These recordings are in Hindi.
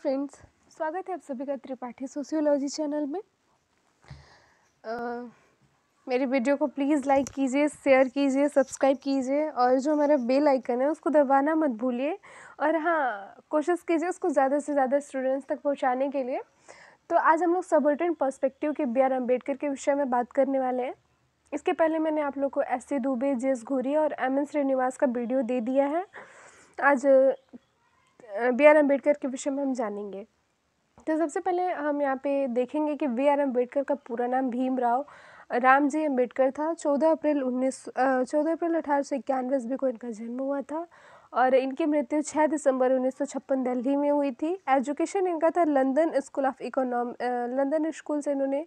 फ्रेंड्स, स्वागत है आप सभी का त्रिपाठी सोशियोलॉजी चैनल में। मेरी वीडियो को प्लीज़ लाइक कीजिए, शेयर कीजिए, सब्सक्राइब कीजिए और जो हमारा बेल आइकन है उसको दबाना मत भूलिए। और हाँ, कोशिश कीजिए उसको ज़्यादा से ज़्यादा स्टूडेंट्स तक पहुंचाने के लिए। तो आज हम लोग सबऑर्डिनेट पर्सपेक्टिव के बी आर अम्बेडकर के विषय में बात करने वाले हैं। इसके पहले मैंने आप लोग को एस.सी. दुबे, जे.एस. घुरी और एम.एन. श्रीनिवास का वीडियो दे दिया है। आज बी आर अम्बेडकर के विषय में हम जानेंगे। तो सबसे पहले हम यहाँ पे देखेंगे कि बी आर अम्बेडकर का पूरा नाम भीमराव रामजी अम्बेडकर था। 14 अप्रैल 1891 ईस्वी को इनका जन्म हुआ था और इनकी मृत्यु 6 दिसंबर 1956 दिल्ली में हुई थी। एजुकेशन इनका था लंदन स्कूल से इन्होंने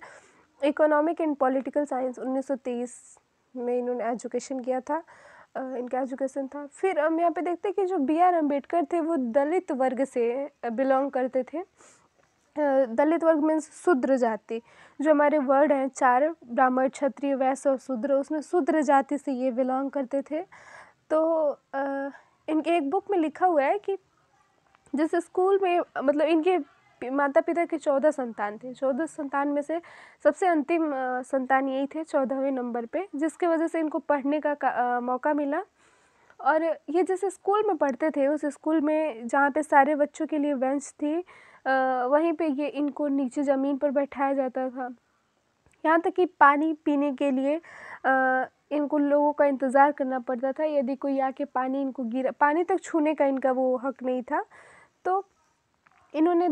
इकोनॉमिक एंड पॉलिटिकल साइंस 1923 में इन्होंने एजुकेशन किया था। इनका एजुकेशन था। फिर हम यहाँ पे देखते हैं कि जो बी आर अम्बेडकर थे वो दलित वर्ग से बिलोंग करते थे। दलित वर्ग मीन्स शूद्र जाति। जो हमारे वर्ड हैं 4, ब्राह्मण, क्षत्रिय, वैश्य और शूद्र, उसमें शूद्र जाति से ये बिलोंग करते थे। तो इनके एक बुक में लिखा हुआ है कि जिस स्कूल में मतलब इनके माता पिता के 14 संतान थे। 14 संतान में से सबसे अंतिम संतान यही थे 14वें नंबर पे, जिसकी वजह से इनको पढ़ने का मौका मिला। और ये जिस स्कूल में पढ़ते थे उस स्कूल में जहाँ पे सारे बच्चों के लिए बेंच थी, वहीं पे ये इनको नीचे ज़मीन पर बैठाया जाता था। यहाँ तक कि पानी पीने के लिए इनको लोगों का इंतज़ार करना पड़ता था। यदि कोई आके पानी तक छूने का इनका वो हक नहीं था। तो इन्होंने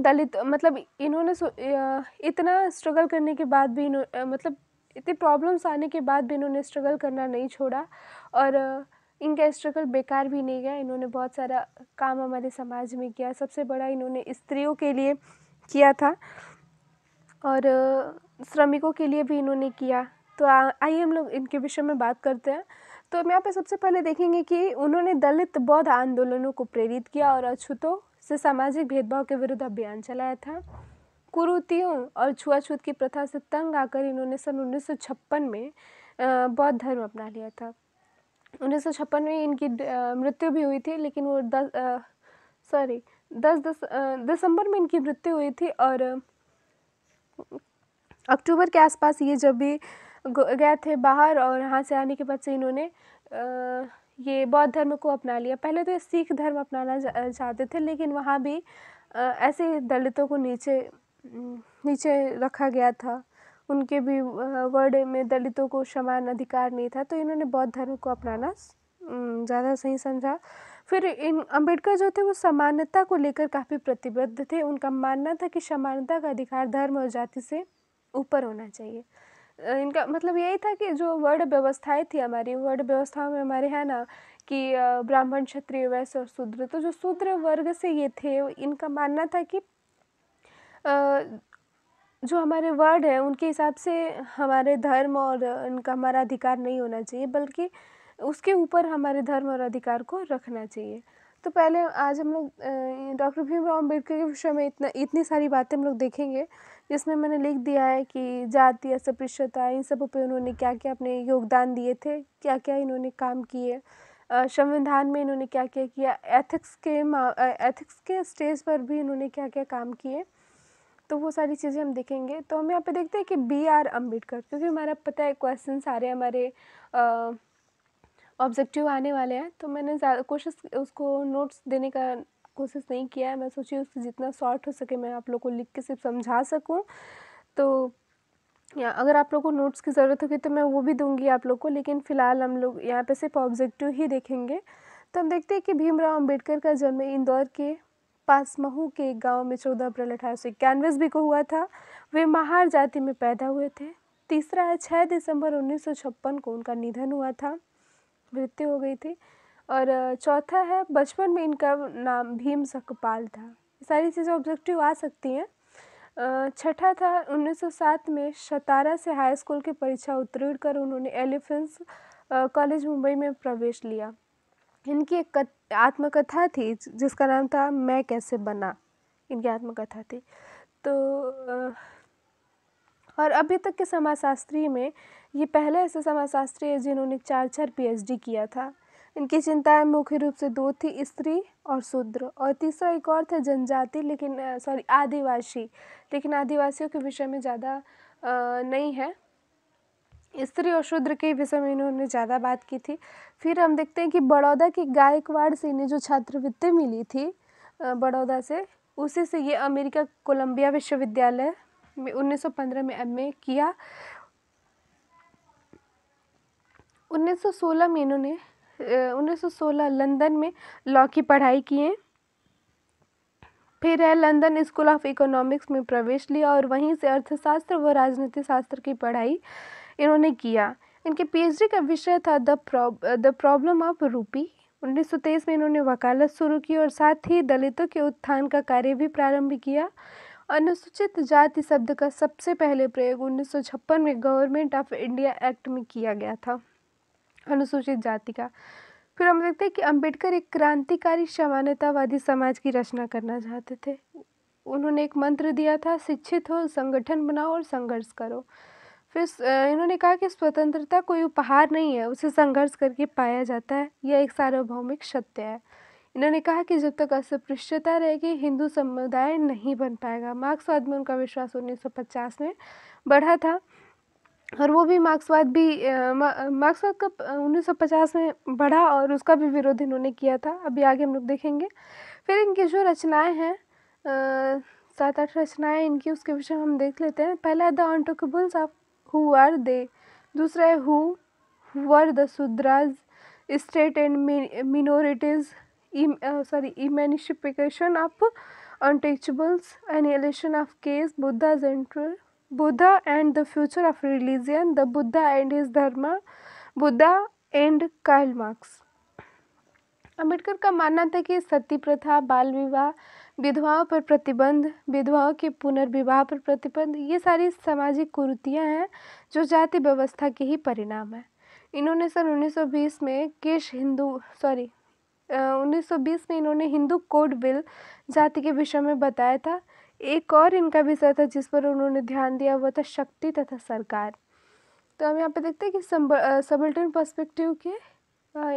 इतना स्ट्रगल करने के बाद भी मतलब इतनी प्रॉब्लम्स आने के बाद भी इन्होंने स्ट्रगल करना नहीं छोड़ा और इनका स्ट्रगल बेकार भी नहीं गया। इन्होंने बहुत सारा काम हमारे समाज में किया। सबसे बड़ा इन्होंने स्त्रियों के लिए किया था और श्रमिकों के लिए भी इन्होंने किया। तो आइए हम लोग इनके विषय में बात करते हैं। तो हम यहाँ पे सबसे पहले देखेंगे कि उन्होंने दलित बौद्ध आंदोलनों को प्रेरित किया और अछूतों से सामाजिक भेदभाव के विरुद्ध अभियान चलाया था। कुरीतियों और छुआछूत की प्रथा से तंग आकर इन्होंने सन 1956 में बौद्ध धर्म अपना लिया था। 1956 में इनकी मृत्यु भी हुई थी, लेकिन वो 10 दिसंबर में इनकी मृत्यु हुई थी और अक्टूबर के आसपास ये जब भी गए थे बाहर और यहाँ से आने के बाद से इन्होंने ये बौद्ध धर्म को अपना लिया। पहले तो ये सिख धर्म अपनाना चाहते थे, लेकिन वहाँ भी ऐसे दलितों को नीचे रखा गया था। उनके भी वर्ड में दलितों को समान अधिकार नहीं था, तो इन्होंने बौद्ध धर्म को अपनाना ज़्यादा सही समझा। फिर इन अम्बेडकर जो थे वो समानता को लेकर काफ़ी प्रतिबद्ध थे। उनका मानना था कि समानता का अधिकार धर्म और जाति से ऊपर होना चाहिए। इनका मतलब यही था कि जो वर्ण व्यवस्थाएं थी हमारी, वर्ण व्यवस्था में हमारे है ना कि ब्राह्मण, क्षत्रिय, वैश्य और शूद्र, तो जो शूद्र वर्ग से ये थे, इनका मानना था कि जो हमारे वर्ड है उनके हिसाब से हमारे धर्म और इनका हमारा अधिकार नहीं होना चाहिए, बल्कि उसके ऊपर हमारे धर्म और अधिकार को रखना चाहिए। तो पहले आज हम लोग डॉक्टर भीमराव अम्बेडकर के विषय में इतनी सारी बातें हम लोग देखेंगे, जिसमें मैंने लिख दिया है कि जाति, अस्पृश्यता, इन सब पे उन्होंने क्या क्या अपने योगदान दिए थे, क्या क्या इन्होंने काम किए, संविधान में इन्होंने क्या क्या किया, एथिक्स के स्टेज पर भी इन्होंने क्या क्या काम किए, तो वो सारी चीज़ें हम देखेंगे। तो हम यहाँ पे देखते हैं कि बी आर अम्बेडकर, क्योंकि हमारा पता है क्वेश्चन सारे हमारे ऑब्जेक्टिव आने वाले हैं, तो मैंने कोशिश उसको नोट्स देने का कोशिश नहीं किया है। मैं सोची उससे जितना शॉर्ट हो सके मैं आप लोग को लिख के सिर्फ समझा सकूं। तो या अगर आप लोग को नोट्स की ज़रूरत होगी तो मैं वो भी दूंगी आप लोग को, लेकिन फ़िलहाल हम लोग यहाँ पे सिर्फ ऑब्जेक्टिव ही देखेंगे। तो हम देखते हैं कि भीमराव अम्बेडकर का जन्म इंदौर के पास महू के एक गाँव में 14 अप्रैल 1891 ईस्वी को हुआ था। वे महार जाति में पैदा हुए थे। तीसरा है 6 दिसंबर 1956 को उनका निधन हुआ था, मृत्यु हो गई थी। और चौथा है बचपन में इनका नाम भीम सकपाल था। सारी चीज़ें ऑब्जेक्टिव आ सकती हैं। छठा था 1907 में सतारा से हाई स्कूल की परीक्षा उत्तीर्ण कर उन्होंने एलिफेंस कॉलेज मुंबई में प्रवेश लिया। इनकी एक आत्मकथा थी जिसका नाम था मैं कैसे बना, इनकी आत्मकथा थी। तो और अभी तक के समाजशास्त्री में ये पहले ऐसे समाजशास्त्री है जिन्होंने 4 PhD किया था। इनकी चिंताएं मुख्य रूप से दो थी, स्त्री और शूद्र, और तीसरा एक और था जनजाति, लेकिन आदिवासी, लेकिन आदिवासियों के विषय में ज़्यादा नहीं है। स्त्री और शूद्र के विषय में इन्होंने ज़्यादा बात की थी। फिर हम देखते हैं कि बड़ौदा की गायकवाड़ से इन्हें जो छात्रवृत्ति मिली थी बड़ौदा से, उसी से ये अमेरिका कोलंबिया विश्वविद्यालय में 1915 में एमए किया। 1916 में इन्होंने 1916 लंदन में लॉ की पढ़ाई किए। फिर है लंदन स्कूल ऑफ इकोनॉमिक्स में प्रवेश लिया और वहीं से अर्थशास्त्र व राजनीति शास्त्र की पढ़ाई इन्होंने किया। इनके पीएचडी का विषय था द प्रॉब्लम ऑफ रूपी। 1923 में इन्होंने वकालत शुरू की और साथ ही दलितों के उत्थान का कार्य भी प्रारंभ किया। अनुसूचित जाति शब्द का सबसे पहले प्रयोग 1956 में गवर्नमेंट ऑफ इंडिया एक्ट में किया गया था, अनुसूचित जाति का। फिर हम देखते हैं कि अंबेडकर एक क्रांतिकारी समानतावादी समाज की रचना करना चाहते थे। उन्होंने एक मंत्र दिया था, शिक्षित हो, संगठन बनाओ और संघर्ष करो। फिर इन्होंने कहा कि स्वतंत्रता कोई उपहार नहीं है, उसे संघर्ष करके पाया जाता है, यह एक सार्वभौमिक सत्य है। इन्होंने कहा कि जब तक अस्पृश्यता रहेगी हिंदू समुदाय नहीं बन पाएगा। मार्क्सवाद में उनका विश्वास 1950 में बढ़ा था, और वो भी मार्क्सवाद का 1950 में बढ़ा और उसका भी विरोध इन्होंने किया था। अभी आगे हम लोग देखेंगे। फिर इनकी जो रचनाएं हैं 7-8 रचनाएं इनकी, उसके विषय हम देख लेते हैं। पहला है the untouchables of who are they, दूसरा है who were the Shudras, state and minorities, emancipation of untouchables, annihilation of caste, Buddha and the future of religion, the Buddha and his dharma, Buddha and Karl Marx। Ambedkar का मानना था कि सती प्रथा, बाल विवाह, विधवाओं पर प्रतिबंध, विधवाओं के पुनर्विवाह पर प्रतिबंध, ये सारी सामाजिक कुरीतियां हैं जो जाति व्यवस्था के ही परिणाम है। इन्होंने सन 1920 में 1920 में इन्होंने हिंदू कोड बिल जाति के विषय में बताया था। एक और इनका विषय था जिस पर उन्होंने ध्यान दिया, वो था शक्ति तथा सरकार। तो हम यहाँ पे देखते हैं कि सबल्टन पर्सपेक्टिव के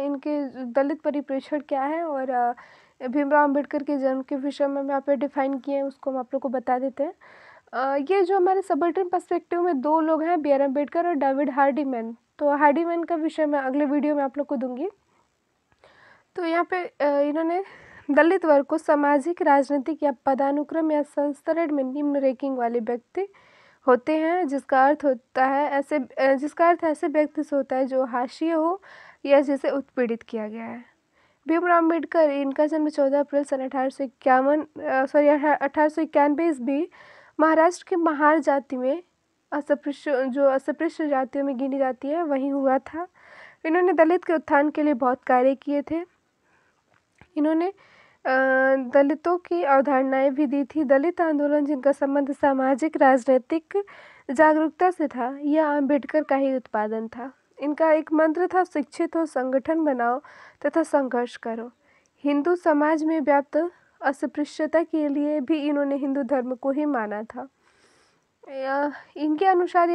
इनके दलित परिप्रेक्षण क्या है, और भीमराव अंबेडकर के जन्म के विषय में यहाँ पे डिफाइन किए हैं, उसको हम आप लोग को बता देते हैं। ये जो हमारे सबल्टन पर्सपेक्टिव में दो लोग हैं, बी आर अम्बेडकर और डेविड हार्डीमैन। तो हार्डीमैन का विषय मैं अगले वीडियो में आप लोग को दूंगी। तो यहाँ पे इन्होंने दलित वर्ग को सामाजिक, राजनीतिक या पदानुक्रम या संस्तरण में निम्न रैंकिंग वाले व्यक्ति होते हैं, जिसका अर्थ ऐसे व्यक्ति से होता है जो हाशिए हो या जिसे उत्पीड़ित किया गया है। भीमराव अम्बेडकर, इनका जन्म 14 अप्रैल सन 1891 ईस्वी महाराष्ट्र के महार जाति में अस्पृश्य जातियों में गिनी जाती है, वहीं हुआ था। इन्होंने दलित के उत्थान के लिए बहुत कार्य किए थे। इन्होंने दलितों की अवधारणाएं भी दी थी। दलित आंदोलन, जिनका संबंध सामाजिक राजनीतिक जागरूकता से था, यह अम्बेडकर का ही उत्पादन था। इनका एक मंत्र था, शिक्षित हो, संगठन बनाओ तथा संघर्ष करो। हिंदू समाज में व्याप्त अस्पृश्यता के लिए भी इन्होंने हिंदू धर्म को ही माना था। इनके अनुसार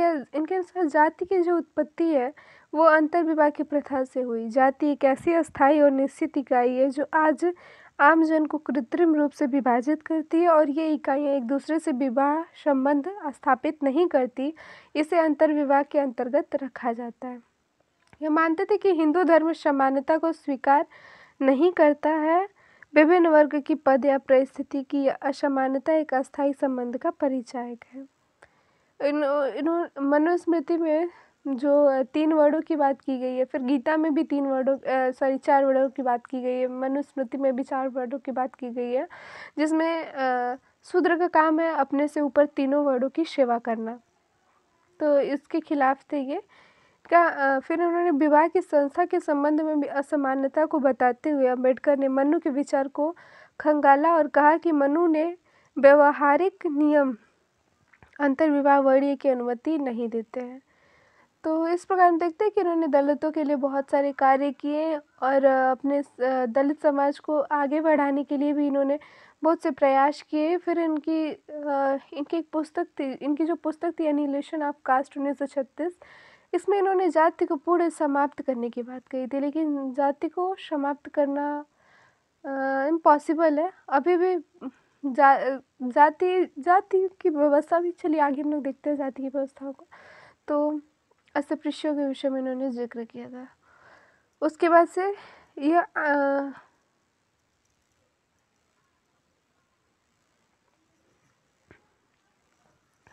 जाति की जो उत्पत्ति है वो अंतर्विवाह की प्रथा से हुई। जाति एक ऐसी अस्थायी और निश्चित इकाई है जो आज आम जन को कृत्रिम रूप से विभाजित करती है, और ये इकाइयाँ एक दूसरे से विवाह संबंध स्थापित नहीं करती। इसे अंतर्विवाह के अंतर्गत रखा जाता है। यह मानते थे कि हिंदू धर्म समानता को स्वीकार नहीं करता है। विभिन्न वर्ग की पद या परिस्थिति की असमानता एक अस्थायी संबंध का परिचायक है। मनुस्मृति में जो 3 वर्डों की बात की गई है, फिर गीता में भी 4 वर्डों की बात की गई है, मनुस्मृति में भी 4 वर्डों की बात की गई है, जिसमें शूद्र का काम है अपने से ऊपर तीनों वर्डों की सेवा करना। तो इसके खिलाफ थे ये फिर उन्होंने विवाह की संस्था के संबंध में भी असमानता को बताते हुए अम्बेडकर ने मनु के विचार को खंगाला और कहा कि मनु ने व्यवहारिक नियम अंतर्विवाह वर्णीय की अनुमति नहीं देते हैं। तो इस प्रकार हम देखते हैं कि इन्होंने दलितों के लिए बहुत सारे कार्य किए और अपने दलित समाज को आगे बढ़ाने के लिए भी इन्होंने बहुत से प्रयास किए। फिर इनकी एक पुस्तक थी, इनकी जो पुस्तक थी एनिहिलेशन ऑफ कास्ट 1936, इसमें इन्होंने जाति को पूर्ण समाप्त करने की बात कही थी, लेकिन जाति को समाप्त करना इम्पॉसिबल है। अभी भी जा जाति जाति की व्यवस्था भी, चलिए आगे हम लोग देखते हैं जाति की व्यवस्थाओं को। तो अस्पृश्यों के विषय में इन्होंने जिक्र किया था। उसके बाद से यह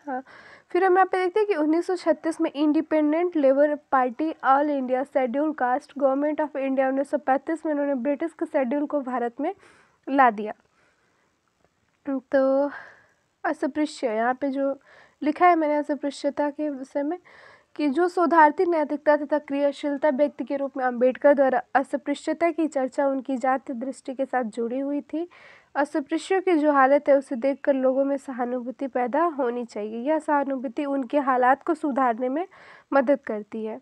हाँ, फिर हम यहाँ पे देखते हैं कि 1936 में independent labour party all India schedule caste government of India 1935 में इन्होंने ब्रिटिश के शेड्यूल को भारत में ला दिया। तो अस्पृश्य, यहाँ पे जो लिखा है मैंने अस्पृश्यता के विषय में, कि जो शोधार्थी नैतिकता तथा क्रियाशीलता व्यक्ति के रूप में अंबेडकर द्वारा अस्पृश्यता की चर्चा उनकी जाति दृष्टि के साथ जुड़ी हुई थी। अस्पृश्यों की जो हालत है उसे देखकर लोगों में सहानुभूति पैदा होनी चाहिए। यह सहानुभूति उनके हालात को सुधारने में मदद करती है।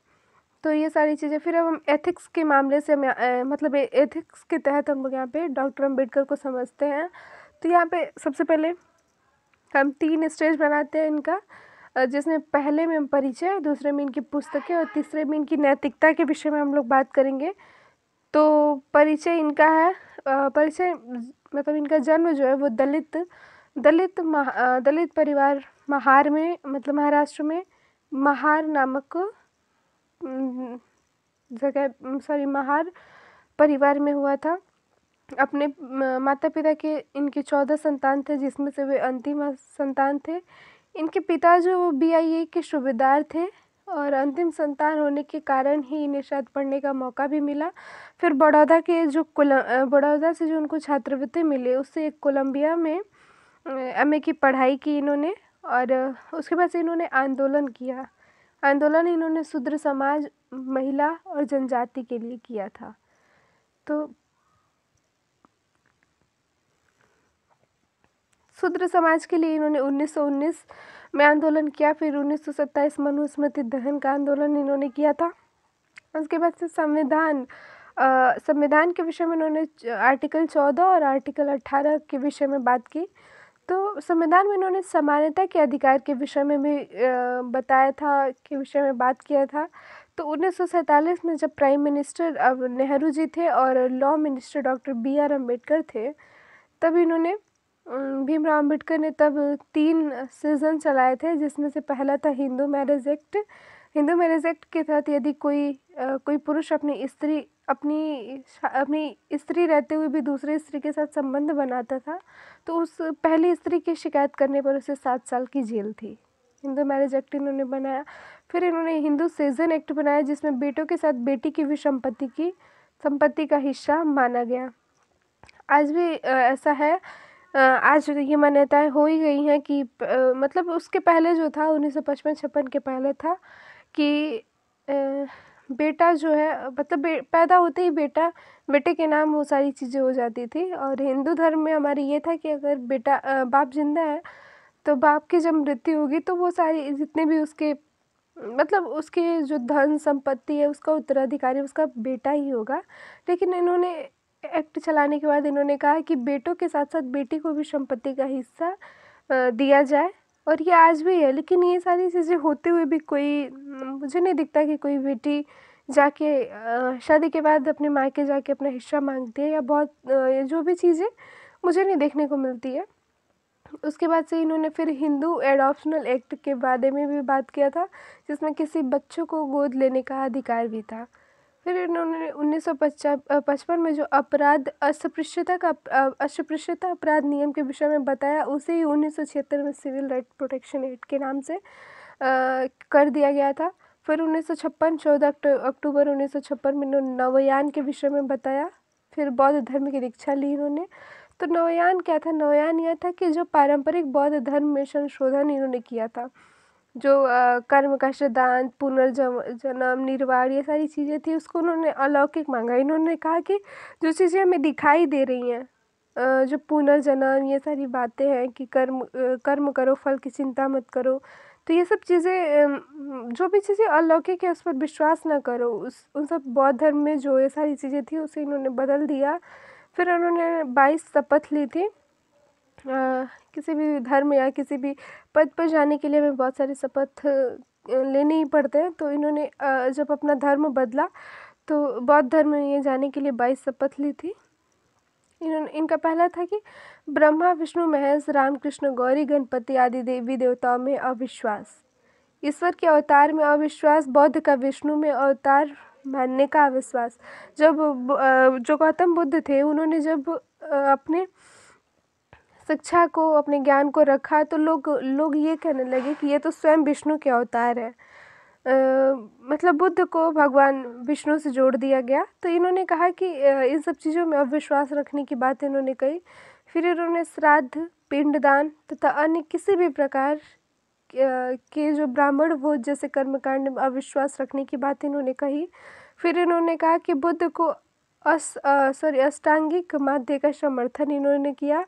तो ये सारी चीज़ें, फिर अब हम एथिक्स के मामले से मतलब एथिक्स के तहत हम लोग यहाँ पे डॉक्टर अम्बेडकर को समझते हैं। तो यहाँ पे सबसे पहले हम 3 स्टेज बनाते हैं इनका, जिसमें पहले में परिचय, दूसरे में इनकी पुस्तकें और तीसरे में इनकी नैतिकता के विषय में हम लोग बात करेंगे। तो परिचय इनका है, परिचय मतलब इनका जन्म जो है वो दलित परिवार महार में, मतलब महाराष्ट्र में महार नामक महार परिवार में हुआ था। अपने माता पिता के इनके 14 संतान थे, जिसमें से वे अंतिम संतान थे। इनके पिता जो वो BIA के सूबेदार थे और अंतिम संतान होने के कारण ही इन्हें शायद पढ़ने का मौका भी मिला। फिर बड़ौदा से जो उनको छात्रवृत्ति मिली, उससे एक कोलंबिया में MA की पढ़ाई की इन्होंने। और उसके बाद से इन्होंने आंदोलन किया। आंदोलन इन्होंने शूद्र समाज, महिला और जनजाति के लिए किया था। तो शूद्र समाज के लिए इन्होंने 1919 में आंदोलन किया। फिर 1927 मनुस्मृति दहन का आंदोलन इन्होंने किया था। उसके बाद से संविधान के विषय में इन्होंने आर्टिकल 14 और आर्टिकल 18 के विषय में बात की। तो संविधान में इन्होंने समानता के अधिकार के विषय में भी बताया था, के विषय में बात किया था। तो 1947 में जब प्राइम मिनिस्टर अब नेहरू जी थे और law minister doctor BR Ambedkar थे, तब इन्होंने भीमराव अम्बेडकर ने तब 3 सीजन चलाए थे, जिसमें से पहला था Hindu marriage act. Hindu marriage act के तहत यदि कोई पुरुष अपनी स्त्री रहते हुए भी दूसरी स्त्री के साथ संबंध बनाता था, तो उस पहली स्त्री की शिकायत करने पर उसे 7 साल की जेल थी। हिंदू मैरिज एक्ट इन्होंने बनाया। फिर इन्होंने हिंदू सीजन एक्ट बनाया, जिसमें बेटों के साथ बेटी की भी संपत्ति का हिस्सा माना गया। आज भी ऐसा है। आज ये मान्यताएं हो ही गई हैं कि मतलब उसके पहले जो था 1955-56 के पहले था कि बेटा जो है, मतलब पैदा होते ही बेटे के नाम वो सारी चीज़ें हो जाती थी। और हिंदू धर्म में हमारी ये था कि अगर बाप जिंदा है तो बाप की जब मृत्यु होगी तो वो सारी जितने भी उसके मतलब उसके जो धन संपत्ति है उसका उत्तराधिकारी उसका बेटा ही होगा। लेकिन इन्होंने एक्ट चलाने के बाद इन्होंने कहा कि बेटों के साथ साथ बेटी को भी संपत्ति का हिस्सा दिया जाए। और ये आज भी है। लेकिन ये सारी चीज़ें होते हुए भी मुझे नहीं दिखता कि कोई बेटी जाके शादी के बाद अपने मायके जाके अपना हिस्सा मांगती है, या बहुत जो भी चीज़ें मुझे नहीं देखने को मिलती है। उसके बाद से इन्होंने फिर हिंदू एडॉप्शनल एक्ट के बारे में भी बात किया था, जिसमें किसी बच्चों को गोद लेने का अधिकार भी था। फिर इन्होंने 1955 में जो अस्पृश्यता अपराध नियम के विषय में बताया, उसे ही 1976 में सिविल राइट प्रोटेक्शन एक्ट के नाम से कर दिया गया था। फिर 14 अक्टूबर 1956 में इन्होंने नवयान के विषय में बताया। फिर बौद्ध धर्म की दीक्षा ली इन्होंने। तो नवयान क्या था? नवयान यह था कि जो पारंपरिक बौद्ध धर्म में संशोधन इन्होंने किया था, जो कर्म का सिद्धांत, पुनर्जन्म, निर्वाण, ये सारी चीज़ें थी, उसको उन्होंने अलौकिक मांगा। इन्होंने कहा कि जो चीज़ें हमें दिखाई दे रही हैं, जो पुनर्जन्म, ये सारी बातें हैं कि कर्म करो, फल की चिंता मत करो, तो ये सब चीज़ें जो भी चीज़ें अलौकिक है उस पर विश्वास ना करो। उन सब बौद्ध धर्म में जो ये सारी चीज़ें थी उसे इन्होंने बदल दिया। फिर उन्होंने 22 शपथ ली थी। किसी भी धर्म या किसी भी पद पर जाने के लिए हमें बहुत सारी शपथ लेने ही पड़ते हैं। तो इन्होंने जब अपना धर्म बदला तो बौद्ध धर्म में ये जाने के लिए 22 शपथ ली थी। इनका पहला था कि ब्रह्मा विष्णु महेश रामकृष्ण गौरी गणपति आदि देवी देवताओं में अविश्वास, ईश्वर के अवतार में अविश्वास, बौद्ध का विष्णु में अवतार मानने का अविश्वास। जब जो गौतम बुद्ध थे उन्होंने जब अपने शिक्षा को, अपने ज्ञान को रखा तो लोग ये कहने लगे कि ये तो स्वयं विष्णु के अवतार है। मतलब बुद्ध को भगवान विष्णु से जोड़ दिया गया। तो इन्होंने कहा कि इन सब चीज़ों में अविश्वास रखने की बात इन्होंने कही। फिर इन्होंने श्राद्ध, पिंडदान तथा अन्य किसी भी प्रकार के जो ब्राह्मण भोज जैसे कर्मकांड में अविश्वास रखने की बात इन्होंने कही। फिर इन्होंने कहा कि बुद्ध को अष्टांगिक माध्य का समर्थन इन्होंने किया।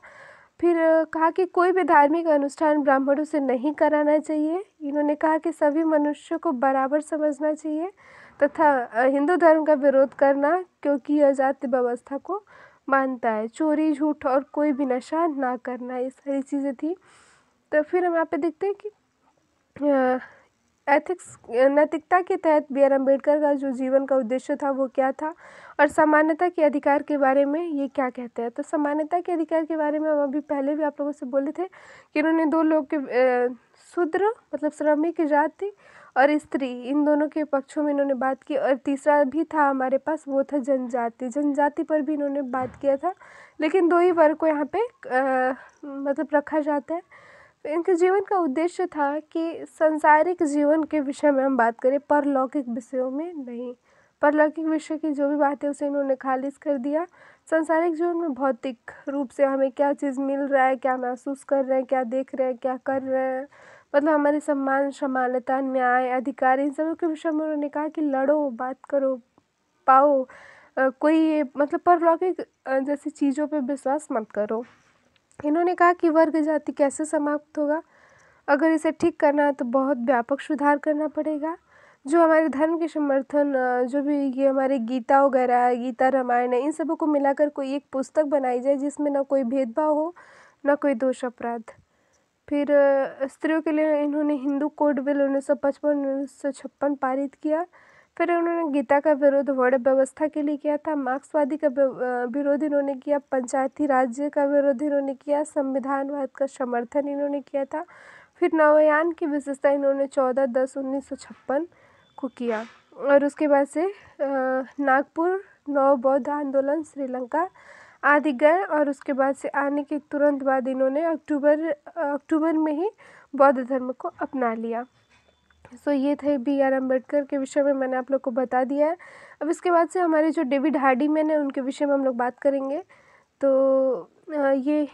फिर कहा कि कोई भी धार्मिक अनुष्ठान ब्राह्मणों से नहीं कराना चाहिए। इन्होंने कहा कि सभी मनुष्यों को बराबर समझना चाहिए तथा हिंदू धर्म का विरोध करना क्योंकि यह जाति व्यवस्था को मानता है। चोरी, झूठ और कोई भी नशा ना करना, ये सारी चीज़ें थी। तो फिर हम यहाँ पे देखते हैं कि एथिक्स, नैतिकता के तहत बी.आर. अम्बेडकर का जो जीवन का उद्देश्य था वो क्या था और समानता के अधिकार के बारे में ये क्या कहते हैं। तो समानता के अधिकार के बारे में हम अभी पहले भी आप लोगों से बोले थे कि इन्होंने दो लोग के शूद्र मतलब श्रमिक जाति और स्त्री, इन दोनों के पक्षों में इन्होंने बात की। और तीसरा भी था हमारे पास, वो था जनजाति। जनजाति पर भी इन्होंने बात किया था, लेकिन दो ही वर्ग को यहाँ पे मतलब रखा जाता है। तो इनके जीवन का उद्देश्य था कि सांसारिक जीवन के विषय में हम बात करें, परलौकिक विषयों में नहीं। परलौकिक विषय की जो भी बात है उसे इन्होंने खारिज कर दिया। सांसारिक जीवन में भौतिक रूप से हमें क्या चीज़ मिल रहा है, क्या महसूस कर रहे हैं, क्या देख रहे हैं, क्या कर रहे हैं, मतलब हमारे सम्मान, समानता, न्याय, अधिकार, इन सब के विषय में उन्होंने कहा कि लड़ो, बात करो, पाओ। कोई मतलब परलौकिक जैसी चीज़ों पे विश्वास मत करो। इन्होंने कहा कि वर्ग जाति कैसे समाप्त होगा, अगर इसे ठीक करना है तो बहुत व्यापक सुधार करना पड़ेगा। जो हमारे धर्म के समर्थन, जो भी ये हमारे गीता वगैरह है, गीता रामायण है, इन सबों को मिलाकर कोई एक पुस्तक बनाई जाए जिसमें ना कोई भेदभाव हो, ना कोई दोष अपराध। फिर स्त्रियों के लिए इन्होंने हिंदू कोड बिल 1955-1956 पारित किया। फिर उन्होंने गीता का विरोध वर्ण व्यवस्था के लिए किया था। मार्क्सवादी का विरोध इन्होंने किया। पंचायती राज्य का विरोध इन्होंने किया। संविधानवाद का समर्थन इन्होंने किया था। फिर नवयान की विशेषता इन्होंने 14/10/1956 को किया। और उसके बाद से नागपुर नव बौद्ध आंदोलन, श्रीलंका आदि गए। और उसके बाद से आने के तुरंत बाद इन्होंने अक्टूबर में ही बौद्ध धर्म को अपना लिया। सो ये थे बी.आर. अम्बेडकर के विषय में मैंने आप लोग को बता दिया है। अब इसके बाद से हमारे जो डेविड हार्डीमैन है उनके विषय में हम लोग बात करेंगे। तो ये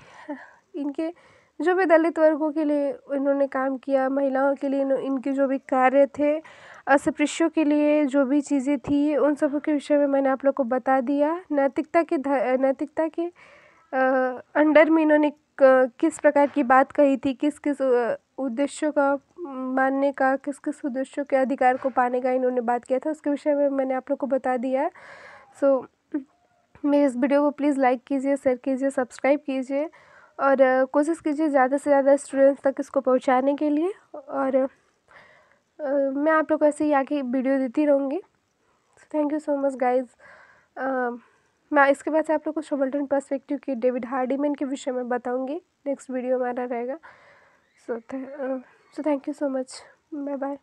इनके जो भी दलित वर्गों के लिए इन्होंने काम किया, महिलाओं के लिए इनके जो भी कार्य थे, अस्पृश्यों के लिए जो भी चीज़ें थी, उन सब के विषय में मैंने आप लोग को बता दिया। नैतिकता के अंडर में इन्होंने किस प्रकार की बात कही थी, किस किस उद्देश्यों का मानने का, किस किस उद्देश्यों के अधिकार को पाने का इन्होंने बात किया था, उसके विषय में मैंने आप लोग को बता दिया है। सो मेरे इस वीडियो को प्लीज़ लाइक कीजिए, शेयर कीजिए, सब्सक्राइब कीजिए और कोशिश कीजिए ज़्यादा से ज़्यादा स्टूडेंट्स तक इसको पहुंचाने के लिए। और मैं आप लोग को ऐसे ही आगे वीडियो देती रहूँगी। Thank you so much guys. मैं इसके बाद से आप लोग को सबाल्टर्न पर्सपेक्टिव की डेविड हार्डीमैन के विषय में बताऊँगी। नेक्स्ट वीडियो हमारा रहेगा। So thank you so much. Bye bye.